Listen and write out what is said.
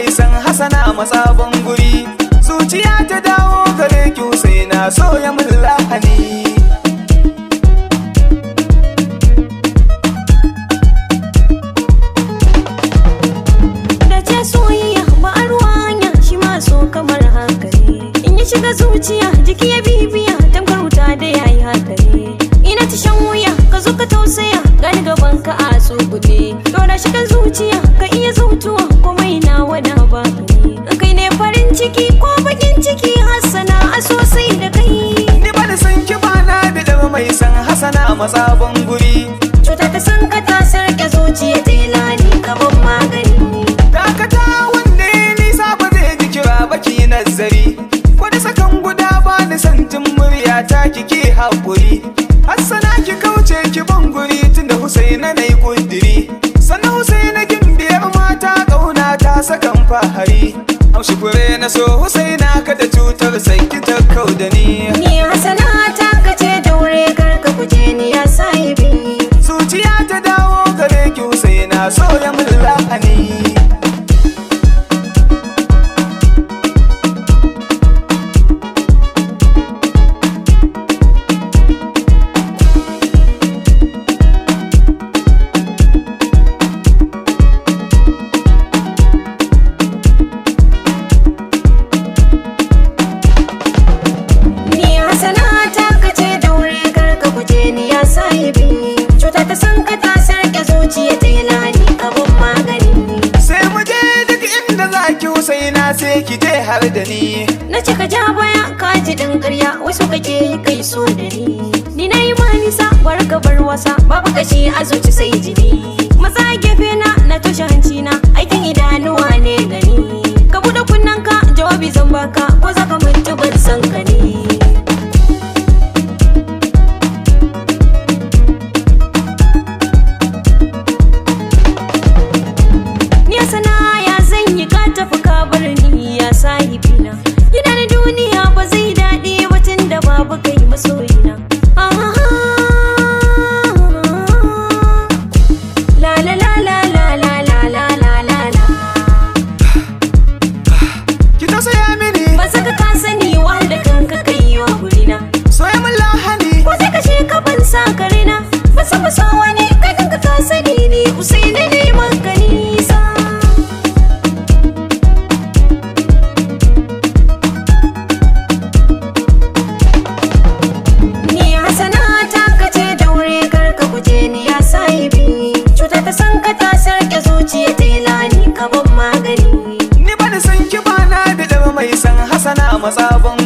mai san Hasana matsabon guri. Zuciya ta dawo gare ki usaina so ya mun lahani. Shiga zuciya jiki ya bibiya tamkar wuta da yayi hakare. Ina ta shan wuya ka zo ka tausaya gani gaban ka a tsugude. Dora shiga zuciya ka iya zautuwa komai na wada ba ne. Kai ne farin ciki ko bakin ciki Hasana a sosai da kai. Ni ba da san ki ba na da mai san Hasana matsabon guri. Cuta ta san ka ta sarke zuciya ta ilani ka ban magani. Dakata wanda ya nisa ba zai ji kira baki nazari. Wani sakan guda ba ni santin murya ta kike haƙuri. Hasana ki kauce ki ban guri tunda Husaina na yi kudiri. Sannan Husaina gimbiyar mata ƙauna ta sakan fahari. Haushi kure na so Husaina kada cutar sai ki ta kau da ni. Ni Hasana ta kace daure kar ka guje ni ya sahibi. Zuciya ta dawo gare ki Husaina so ya mun lahani. Usaina sai ki je har da ni. Na cika ja baya ka ji ɗin ƙarya wasu kake yi kai so da ni. Ni na yi manisa bar ka bar wasa babu kashi a zuci sai jini. Maza gefe na toshe hanci na aikin idanuwa ne gani. Ka buɗe kunnen ka jawabi zan baka ko za ka mutu ban san ka ne. Ni Hasana ya zan yi ka tafi ka bar ni ya sahibina. Gidan duniya ba zai daɗi watan da babu kai masoyina. La la la la la la la la la la la. Ki tausaya mini. Ba saka ka sani wanda kanka kai wa gurina. So ya mun lahani. Ko sai kashe ka ban sa karina. Ba san ba wani kai kanka ka sani ni Usaina ne magani sa. Ni ba da san ki ba na da mai san Hasana matsabon